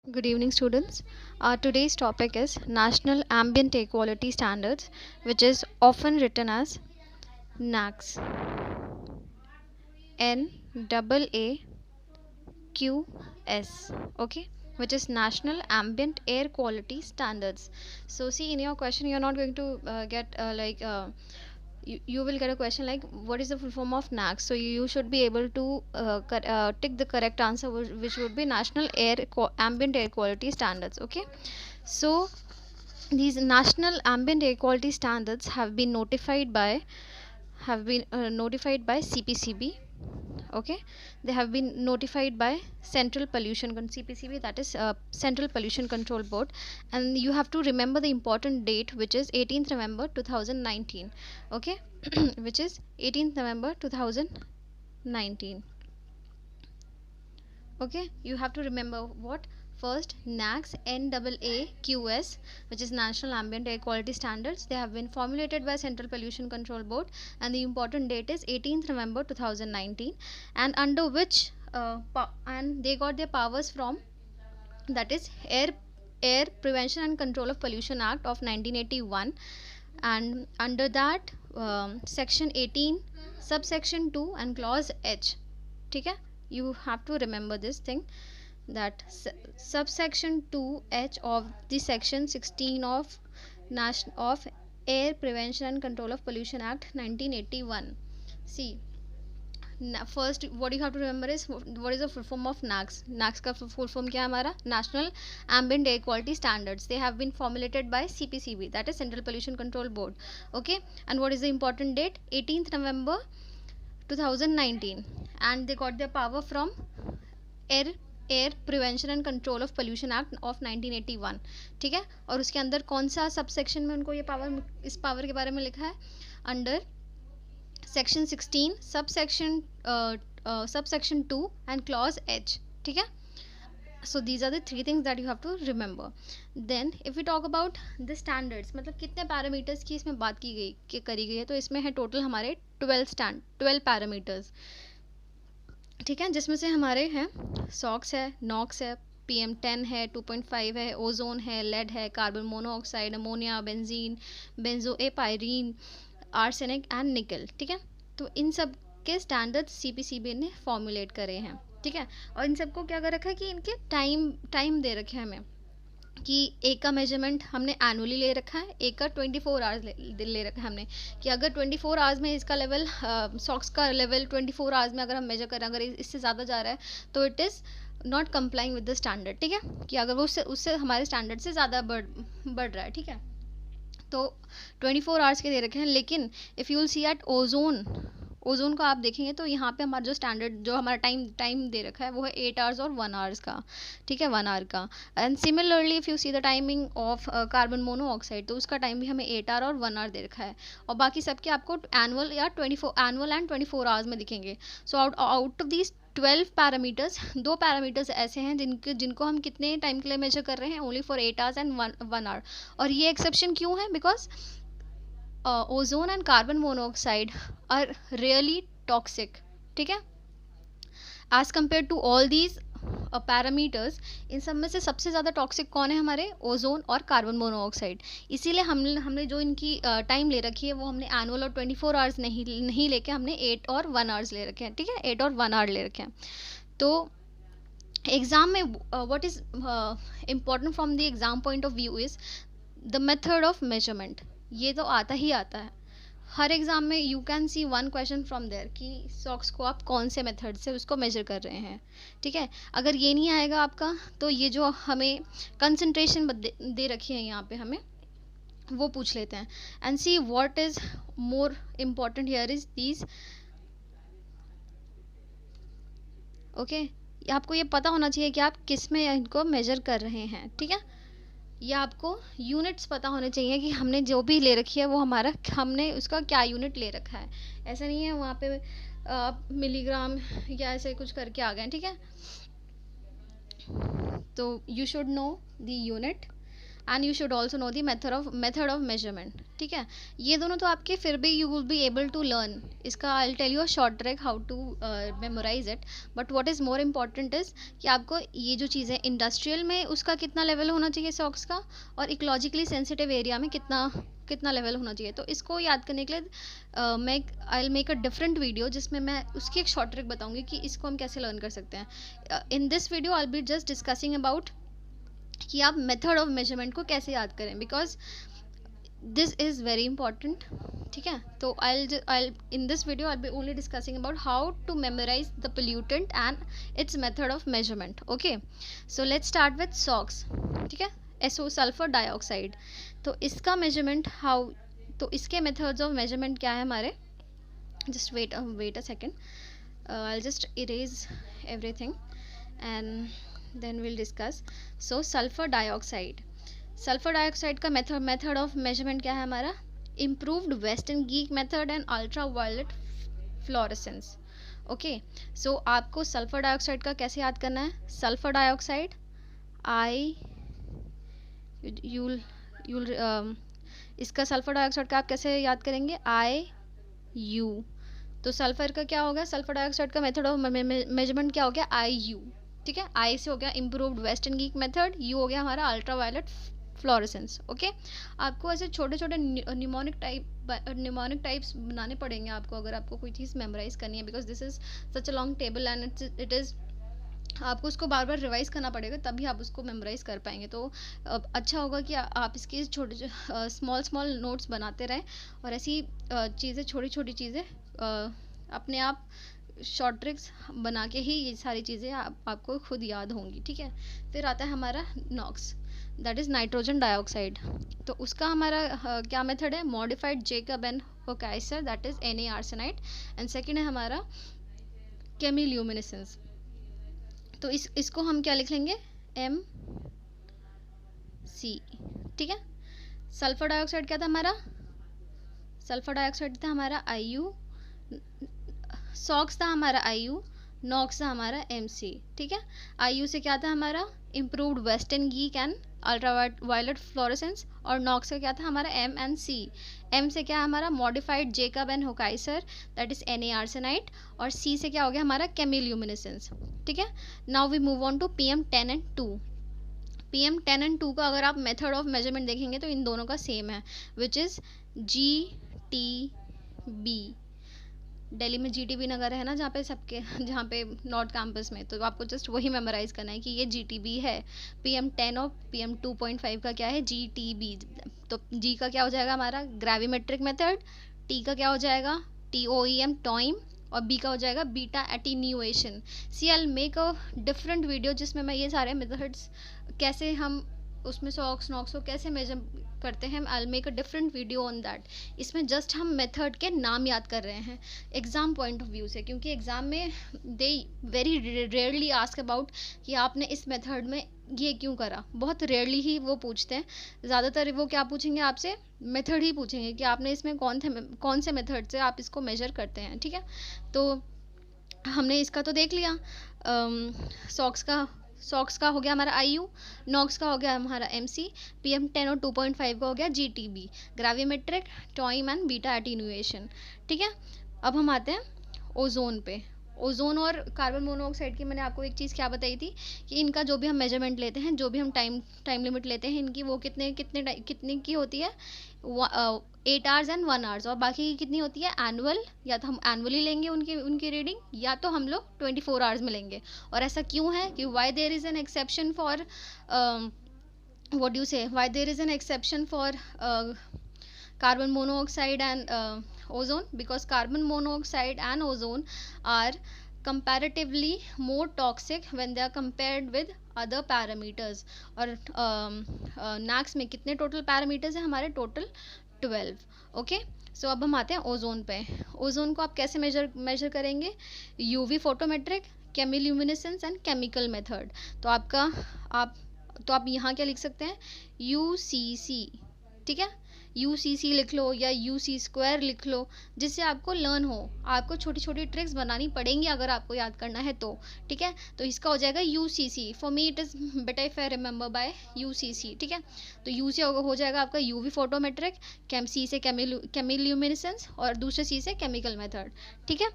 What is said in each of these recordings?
Good evening, students. Today's topic is National Ambient Air Quality Standards, which is often written as NAAQS. NAAQS. Okay, which is National Ambient Air Quality Standards. So, see, in your question, you're not going to get you will get a question like what is the full form of NAAQS. So you should be able to tick the correct answer, which would be National Ambient Air Quality Standards. Okay, so these national ambient air quality standards have been notified by CPCB. Okay, they have been notified by CPCB, that is Central Pollution Control Board. And you have to remember the important date, which is 18th November 2019. Okay, which is 18th November 2019. Okay, you have to remember what. First, NAAQS, NAAQS, which is National Ambient Air Quality Standards. They have been formulated by Central Pollution Control Board, and the important date is 18th November 2019. And under which and they got their powers from, that is Air Prevention and Control of Pollution Act of 1981. And under that, section 18 subsection 2 and clause H. ठीक है, you have to remember this thing, that subsection 2H of the section 16 of Air Prevention and Control of Pollution Act 1981. See, first what you have to remember is what is the full form of NAAQS. NAAQS का full form क्या है हमारा? National Ambient Air Quality Standards. They have been formulated by CPCB, that is Central Pollution Control Board. Okay, and what is the important date? 18th November 2019. And they got their power from air prevention and control of pollution act of 1981. ठीक है, और उसके अंदर कौन सा sub section में उनको ये पावर, इस पावर के बारे में लिखा है? Under section 16 subsection 2 and clause H. ठीक है, so these are the three things that you have to remember. Then if we talk about the standards, मतलब कितने पैरामीटर्स की इसमें बात करी गई है, तो इसमें है टोटल हमारे 12 पैरामीटर्स. ठीक है, जिसमें से हमारे हैं सॉक्स है, नॉक्स है, PM10 है, 2.5 है, ओजोन है, लेड है, carbon monoxide, ammonia, benzene, benzo a pyrene, arsenic and nickel. ठीक है, तो इन सब के स्टैंडर्ड्स CPCB ने फॉर्मुलेट करे हैं. ठीक है, और इन सबको क्या कर रखा है कि इनके टाइम दे रखे हैं हमें, कि एक का मेजरमेंट हमने एनुअली ले रखा है, एक का 24 आवर्स ले रखा है हमने, कि अगर 24 आवर्स में इसका लेवल, सॉक्स का लेवल 24 आवर्स में अगर हम मेजर करें, अगर इससे ज़्यादा जा रहा है तो it is not complying with the standard. ठीक है, कि अगर वो उससे हमारे स्टैंडर्ड से ज़्यादा बढ़ रहा है. ठीक है, तो 24 आवर्स के दे रखे हैं. लेकिन if you will see at ozone को आप देखेंगे तो यहाँ पे हमारा जो स्टैंडर्ड, जो हमारा टाइम दे रखा है, वो है 8 आवर्स और 1 आवर्स का. ठीक है, 1 आवर का. And similarly if you see the timing of carbon monoxide, तो उसका टाइम भी हमें 8 आवर और 1 आवर दे रखा है. और बाकी सबके आपको एनुअल एंड 24 आवर्स में दिखेंगे. So out of these 12 parameters, 2 parameters ऐसे हैं जिनको हम कितने टाइम के लिए मेजर कर रहे हैं? Only for 8 hours and 1 hour. और ये एक्सेप्शन क्यों है? Because ozone and carbon monoxide are really toxic. ठीक है, as compare to all these parameters, इन सब में से सबसे ज़्यादा टॉक्सिक कौन है? हमारे ओजोन और कार्बन मोनोऑक्साइड. इसीलिए हमने जो इनकी टाइम ले रखी है, वो हमने एनुअल और 24 आवर्स नहीं लेके हमने 8 और 1 आवर्स ले रखे हैं. ठीक है, 8 और 1 आवर ले रखे हैं. तो एग्ज़ाम में what is important from the exam point of view is the method of measurement. ये तो आता ही आता है हर एग्ज़ाम में. You can see one question from there कि सॉक्स को आप कौन से मेथड से उसको मेजर कर रहे हैं. ठीक है, अगर ये नहीं आएगा आपका, तो ये जो हमें कंसंट्रेशन दे रखी है यहाँ पे, हमें वो पूछ लेते हैं. And see what is more important here is these. Okay, आपको ये पता होना चाहिए कि आप किस में इनको मेजर कर रहे हैं. ठीक है, या आपको यूनिट्स पता होने चाहिए कि हमने जो भी ले रखी है वो हमने उसका क्या यूनिट ले रखा है. ऐसा नहीं है वहाँ पे आप मिलीग्राम या ऐसे कुछ करके आ गए. ठीक है, तो you should know the unit. And you should also know the method of measurement, ठीक है। ये दोनों तो आपके फिर भी you will be able to learn, इसका I will tell you a short trick how to memorize it. But what is more important is कि आपको ये जो चीज़ें इंडस्ट्रियल में उसका कितना लेवल होना चाहिए सॉक्स का, और इकोलॉजिकली सेंसिटिव एरिया में कितना लेवल होना चाहिए। तो इसको याद करने के लिए मैं आई will make a different video जिसमें मैं उसकी एक शॉर्ट ट्रिक बताऊंगी कि इसको हम कैसे लर्न कर सकते हैं। In this video I will be just discussing about कि आप मेथड ऑफ मेजरमेंट को कैसे याद करें, because this is very important, ठीक है। तो I in this video I be only discussing about how to memorize the pollutant and its method of measurement. Okay, so let's start with SOx, ठीक है। SO sulphur dioxide, तो इसका measurement how, तो इसके methods of measurement क्या है हमारे, just wait a second, I just erase everything and then will discuss. So sulphur dioxide का मेथड ऑफ मेजरमेंट क्या है हमारा, improved western Gaeke method and ultra violet fluorescence. Okay, so आपको sulphur dioxide का कैसे याद करना है, सल्फर डाइऑक्साइड इसका सल्फर डाइऑक्साइड का आप कैसे याद करेंगे, IU। तो सल्फर का क्या होगा, सल्फर डाइऑक्साइड का मेथड ऑफ मेजरमेंट क्या हो गया, IU, ठीक है। I से हो गया improved western Gaeke method, U हो गया हमारा अल्ट्रा वायलेट फ्लोरेसेंस। ओके, आपको ऐसे छोटे छोटे न्यूमोनिक टाइप्स बनाने पड़ेंगे आपको, अगर आपको कोई चीज़ मेमोराइज करनी है, because this is such a long table and it is, आपको उसको बार बार रिवाइज करना पड़ेगा तभी आप उसको मेमोराइज कर पाएंगे। तो अच्छा होगा कि आप इसके छोटे स्मॉल नोट्स बनाते रहें, और ऐसी चीज़ें, छोटी छोटी चीज़ें अपने आप शॉर्ट ट्रिक्स बना के ही ये सारी चीज़ें आपको खुद याद होंगी, ठीक है। फिर आता है हमारा NOx, that is nitrogen dioxide. तो उसका हमारा क्या मेथड है, modified Jacob and Hochheiser, that is Na arsenide, and second है हमारा केमिल्यूमिनेसेंस। तो इसको हम क्या लिख लेंगे, MC, ठीक है। सल्फर डाइऑक्साइड क्या था हमारा, सल्फर डाइऑक्साइड था हमारा IU, सॉक्स था हमारा IU, नॉक्स था हमारा MC, ठीक है। IU से क्या था हमारा improved western Gaeke and ultra violet fluorescence, और नॉक्स का क्या था हमारा M and C। M से क्या है हमारा modified Jacob and Hochheiser, that is Na arsenide, और C से क्या हो गया हमारा केमिल्यूमिनेसेंस, ठीक है। Now we move on to PM10 and 2। PM10 and 2 का अगर आप मेथड ऑफ मेजरमेंट देखेंगे तो इन दोनों का सेम है, विच इज़ GTB। दिल्ली में GTB नगर है ना, जहाँ पे नॉर्थ कैंपस में, तो आपको जस्ट वही मेमोराइज करना है कि ये GTB है। PM10 और PM2.5 का क्या है, GTB। तो G का क्या हो जाएगा हमारा ग्रेविमेट्रिक मेथड, T का क्या हो जाएगा TOEM टॉइम, और B का हो जाएगा beta attenuation. See I will make a different video जिसमें मैं ये सारे मेथड्स कैसे हम उसमें सॉक्स नॉक्स को कैसे मेजर करते हैं, आई will make a different video on that. इसमें जस्ट हम मेथड के नाम याद कर रहे हैं एग्ज़ाम पॉइंट ऑफ व्यू से, क्योंकि एग्ज़ाम में they very rarely ask about कि आपने इस मेथड में ये क्यों करा, बहुत रेयरली ही वो पूछते हैं। ज़्यादातर वो क्या पूछेंगे आपसे, मेथड ही पूछेंगे कि आपने इसमें कौन से मेथड से आप इसको मेजर करते हैं, ठीक है। तो हमने इसका तो देख लिया, सॉक्स का हो गया हमारा IU, नॉक्स का हो गया हमारा MC, PM10 और 2.5 का हो गया GTB, gravimetric, TEOM and beta attenuation, ठीक है। अब हम आते हैं ओजोन पे। ओजोन और कार्बन मोनोऑक्साइड की मैंने आपको एक चीज़ क्या बताई थी कि इनका जो भी हम मेजरमेंट लेते हैं, जो भी हम टाइम लिमिट लेते हैं, इनकी वो कितने की होती है, 8 आवर्स एंड 1 आवर्स, और बाकी की कितनी होती है एनुअल, या तो हम एनुअली लेंगे उनकी रीडिंग, या तो हम लोग 24 आवर्स में लेंगे। और ऐसा क्यों है कि why there is an exception for what do you say, why there is an exception for carbon monoxide and ozone, because carbon monoxide and ozone are comparatively more toxic when they are compared with other parameters। और NACS में कितने total parameters हैं हमारे, total 12। Okay, सो अब हम आते हैं ozone पे। ओजोन को आप कैसे मेजर करेंगे, UV photometric, chemiluminescence and chemical method. तो आप यहाँ क्या लिख सकते हैं, UCC, ठीक है, UCC लिख लो या UC स्क्वायर लिख लो, जिससे आपको लर्न हो। आपको छोटी छोटी ट्रिक्स बनानी पड़ेंगी अगर आपको याद करना है तो, ठीक है। तो इसका हो जाएगा UCC। For me it is better if I remember by UCC, ठीक है। तो U से हो जाएगा आपका UV फोटोमेट्रिक, C से केमिल्यूमिनेसेंस और दूसरे C से केमिकल मेथड, ठीक है।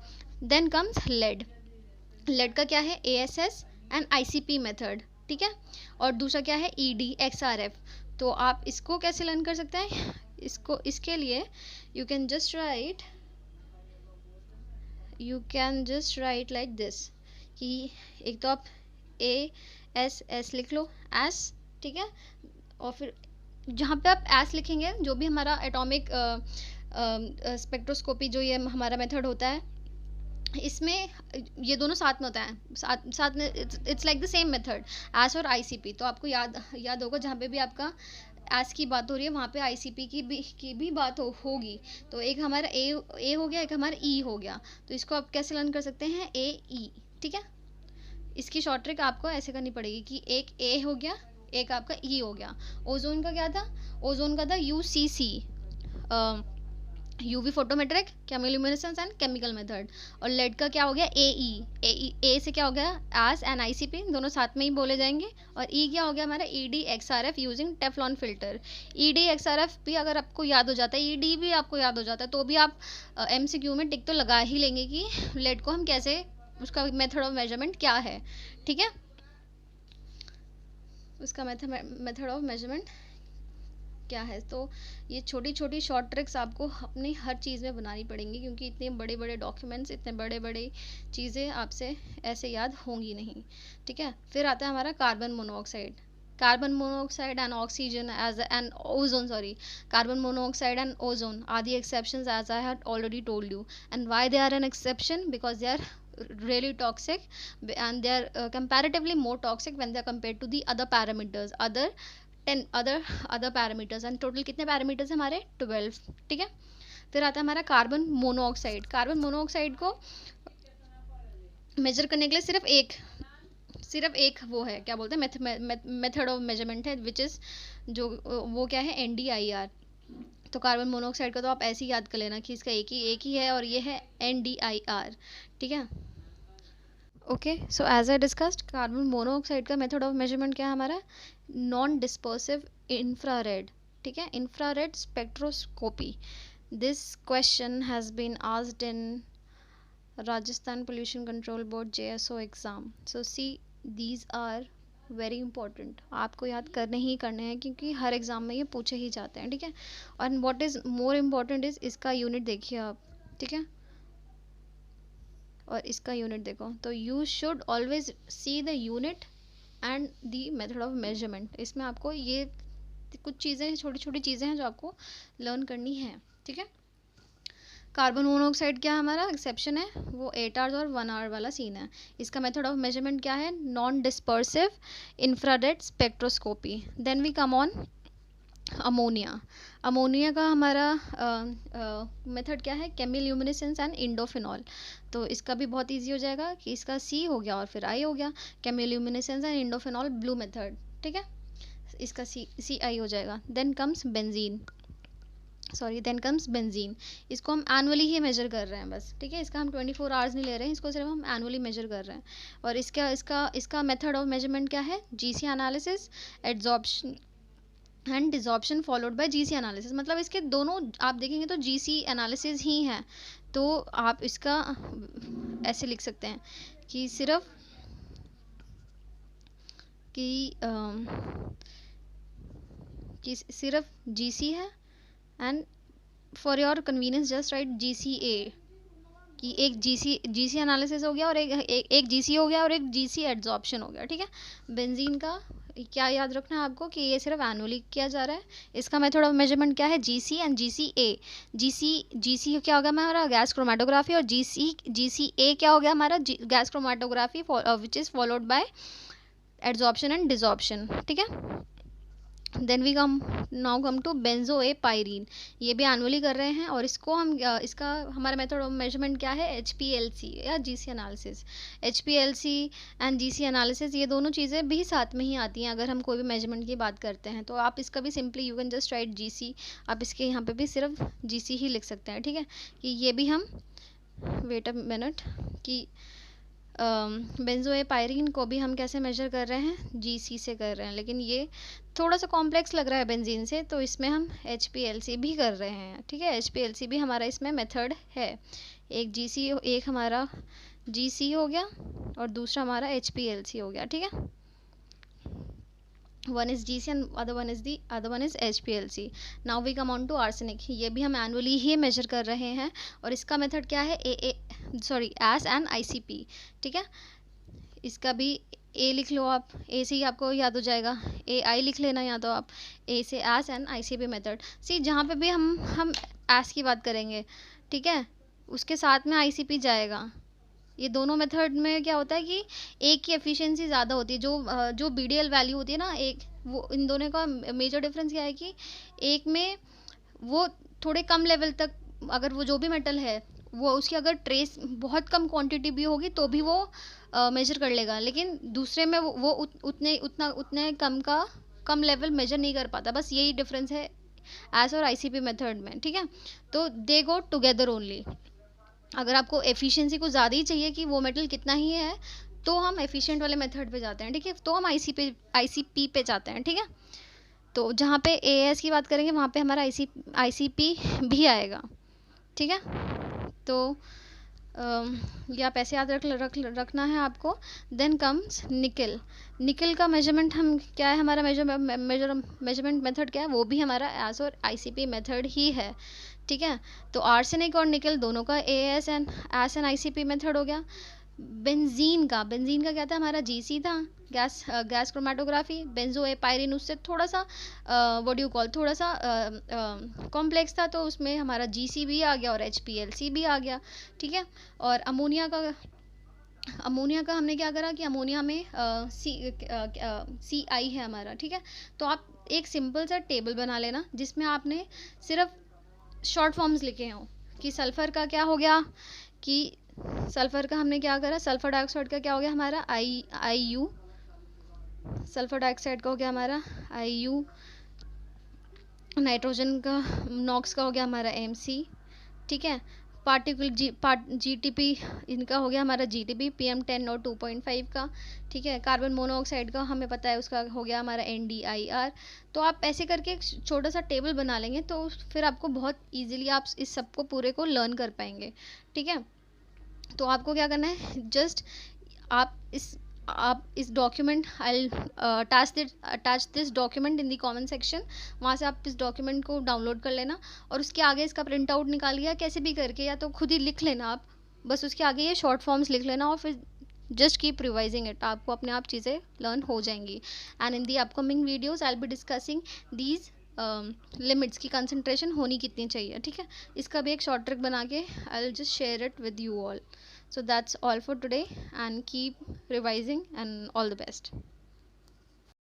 Then comes lead. लेड का क्या है ASS एंड ICP मेथड, ठीक है। और दूसरा क्या है ED XRF। तो आप इसको कैसे लर्न कर सकते हैं, इसके लिए you can just right like this, कि एक तो आप ASS लिख लो एस, ठीक है। और फिर जहाँ पे आप एस लिखेंगे, जो भी हमारा एटॉमिक स्पेक्ट्रोस्कोपी जो ये हमारा मेथड होता है, इसमें ये दोनों साथ में होता है, साथ में it's like the same method S और ICP। तो आपको याद होगा जहाँ पे भी आपका एस की बात हो रही है वहाँ पे ICP की भी बात होगी। तो एक हमारा ए हो गया, एक हमारा E हो गया। तो इसको आप कैसे लर्न कर सकते हैं AE, ठीक है। इसकी शॉर्ट ट्रिक आपको ऐसे करनी पड़ेगी कि एक A हो गया, एक आपका E हो गया। ओजोन का क्या था, ओजोन का था UCC, UV photometric, chemiluminescence and chemical method. और लेड का क्या हो गया ए से क्या हो गया एस एंड ICP, दोनों साथ में ही बोले जाएंगे। और E क्या हो गया हमारा ED XRF using Teflon filter. ED XRF भी अगर आपको याद हो जाता है, ED भी आपको याद हो जाता है, तो भी आप MCQ में टिक तो लगा ही लेंगे कि लेड को हम कैसे, उसका मेथड ऑफ मेजरमेंट क्या है, ठीक है। उसका मेथड ऑफ मेजरमेंट क्या है। तो ये छोटी छोटी शॉर्ट ट्रिक्स आपको अपनी हर चीज़ में बनानी पड़ेंगी, क्योंकि इतने बड़े बड़े डॉक्यूमेंट्स, इतने बड़े बड़े चीज़ें आपसे ऐसे याद होंगी नहीं, ठीक है। फिर आता है हमारा carbon monoxide and oxygen and ozone, carbon monoxide and ozone are the exceptions, as I had already told you. And why they are an exception? Because they are really toxic, and they are comparatively more toxic when they are compared to the other parameters, other 10 other parameters। and total कितने parameters हैं हमारे 12, ठीक है। फिर आता है हमारा carbon monoxide को मेजर करने के लिए सिर्फ एक वो है, क्या बोलते हैं, मेथड ऑफ मेजरमेंट है, विच इज़ जो वो क्या है NDIR। तो कार्बन मोनोऑक्साइड का तो आप ऐसे ही याद कर लेना कि इसका एक ही है, और ये है NDIR, ठीक है। Okay, so as I discussed, carbon monoxide का मेथड ऑफ मेजरमेंट क्या है हमारा, नॉन डिस्पर्सिव इंफ्रारेड, ठीक है, infrared spectroscopy. This question has been asked in Rajasthan Pollution Control Board JSO exam. So see these are very important, आपको याद करने ही करने हैं, क्योंकि हर एग्ज़ाम में ये पूछे ही जाते हैं, ठीक है। और what is more important is इसका यूनिट देखिए आप, ठीक है, और इसका यूनिट देखो। तो you should always see the unit and the method of measurement. इसमें आपको ये कुछ चीज़ें, छोटी छोटी चीज़ें हैं जो आपको लर्न करनी है, ठीक है। कार्बन मोनोऑक्साइड क्या हमारा एक्सेप्शन है, वो 8 आवर्स और 1 आवर वाला सीन है। इसका मेथड ऑफ मेजरमेंट क्या है, non dispersive infrared spectroscopy. Then we come on ammonia का हमारा मेथड क्या है, केमिल्यूमिनेसेंस एंड इंडोफिनॉल। तो इसका भी बहुत इजी हो जाएगा कि इसका C हो गया और फिर I हो गया, chemiluminescence and indophenol blue method, ठीक है, इसका CI हो जाएगा। Then comes benzene. इसको हम एनुअली ही मेजर कर रहे हैं बस, ठीक है। इसका हम 24 आवर्स नहीं ले रहे हैं, इसको सिर्फ हम एनुअली मेजर कर रहे हैं। और इसका मेथड ऑफ मेजरमेंट क्या है, GC analysis, adsorption and desorption followed by GC analysis. मतलब इसके दोनों आप देखेंगे तो GC एनालिसिस ही है। तो आप इसका ऐसे लिख सकते हैं कि सिर्फ GC है, and for your convenience just right GCA, कि एक GC एनालिसिस हो गया और एक GC हो गया और एक GC एड्जॉर्प्शन हो गया, ठीक है। बेंजीन का क्या याद रखना है आपको कि ये सिर्फ एनुअली किया जा रहा है। इसका मेथड ऑफ मेजरमेंट क्या है, GC एंड GCA। GC क्या होगा हमारा, गैस क्रोमेटोग्राफी, और GCA क्या हो गया हमारा, gas chromatography, which is followed by adsorption and desorption, ठीक है। Then we come now come to benzo a pyrene, ये भी एनुअली कर रहे हैं, और इसको हम इसका हमारा मेथड ऑफ मेजरमेंट क्या है, HPLC या GC analysis. HPLC and GC analysis ये दोनों चीज़ें भी साथ में ही आती हैं अगर हम कोई भी मेजरमेंट की बात करते हैं। तो आप इसका भी simply you can just right GC, आप इसके यहाँ पे भी सिर्फ GC ही लिख सकते हैं, ठीक है। कि ये भी हम वेट अ मिनट कि बेंजोएपाइरीन को भी हम कैसे मेजर कर रहे हैं, GC से कर रहे हैं, लेकिन ये थोड़ा सा कॉम्प्लेक्स लग रहा है बेंजीन से, तो इसमें हम HPLC भी कर रहे हैं, ठीक है। HPLC भी हमारा इसमें मेथड है। एक GC, एक हमारा GC हो गया और दूसरा हमारा HPLC हो गया, ठीक है। One is GC and other one is HPLC। Now we come on to arsenic, ये भी हम एनुअली ही मेजर कर रहे हैं, और इसका मेथड क्या है, एस एन ICP, ठीक है। इसका भी A लिख लो आप, A से ही आपको याद हो जाएगा, AI लिख लेना या तो आप, A से एस एन ICP मेथड। सी जहाँ पे भी हम एस की बात करेंगे, ठीक है, उसके साथ में ICP जाएगा। ये दोनों मेथड में क्या होता है कि एक की एफिशिएंसी ज़्यादा होती है, जो BDL वैल्यू होती है ना एक, वो इन दोनों का मेजर डिफरेंस क्या है कि एक में वो थोड़े कम लेवल तक, अगर वो जो भी मेटल है वो उसकी अगर ट्रेस बहुत कम क्वांटिटी भी होगी तो भी वो मेजर कर लेगा, लेकिन दूसरे में वो उतने कम लेवल मेजर नहीं कर पाता। बस यही डिफरेंस है एस और ICP मेथड में, ठीक है। तो दे गो टुगेदर ओनली। अगर आपको एफिशिएंसी को ज़्यादा ही चाहिए कि वो मेटल कितना ही है, तो हम एफिशिएंट वाले मेथड पे जाते हैं, ठीक है। तो हम ICP पे जाते हैं, ठीक है। तो जहाँ पे AS की बात करेंगे वहाँ पे हमारा ICP भी आएगा, ठीक है। तो ये आप ऐसे याद रखना है आपको। देन कम्स निकल। निकल का मेजरमेंट हम क्या है, हमारा मेजरमेंट मेथड क्या है, वो भी हमारा एस और ICP मेथड ही है, ठीक है। तो आर्सेनिक और निकल दोनों का एस एंड ICP मेथड हो गया। बेंजीन का क्या था, हमारा GC था, गैस क्रोमेटोग्राफी। बेंजोएपाइरीन उससे थोड़ा सा व्हाट डू यू कॉल, थोड़ा सा कॉम्प्लेक्स था, तो उसमें हमारा GC भी आ गया और HPLC भी आ गया, ठीक है। और अमोनिया का हमने क्या करा कि अमोनिया में CI है हमारा, ठीक है। तो आप एक सिंपल सा टेबल बना लेना जिसमें आपने सिर्फ शॉर्ट फॉर्म्स लिखे हों। कि सल्फ़र का क्या हो गया कि सल्फ़र का हमने क्या करा, सल्फ़र डाइऑक्साइड का क्या हो गया हमारा IU, सल्फ़र डाइऑक्साइड का हो गया हमारा IU, नाइट्रोजन का नॉक्स का हो गया हमारा MC, ठीक है। पार्टिकल GTP इनका हो गया हमारा GTP, PM10 और 2.5 का, ठीक है। कार्बन मोनोऑक्साइड का हमें पता है उसका हो गया हमारा NDIR। तो आप ऐसे करके एक छोटा सा टेबल बना लेंगे तो फिर आपको बहुत इजीली आप इस सबको पूरे को लर्न कर पाएंगे, ठीक है। तो आपको क्या करना है, जस्ट आप इस document, I attach this document in the comment section, वहाँ से आप इस डॉक्यूमेंट को डाउनलोड कर लेना और उसके आगे इसका प्रिंट आउट निकाल लिया कैसे भी करके, या तो खुद ही लिख लेना आप, बस उसके आगे ये शॉर्ट फॉर्म्स लिख लेना और फिर जस्ट कीप रिवाइजिंग इट, आपको अपने आप चीज़ें लर्न हो जाएंगी। And in the upcoming videos I will be discussing these limits की कंसंट्रेशन होनी कितनी चाहिए, ठीक है। इसका भी एक शॉर्ट ट्रिक बना के I will just share it with you all. So that's all for today and keep revising and all the best.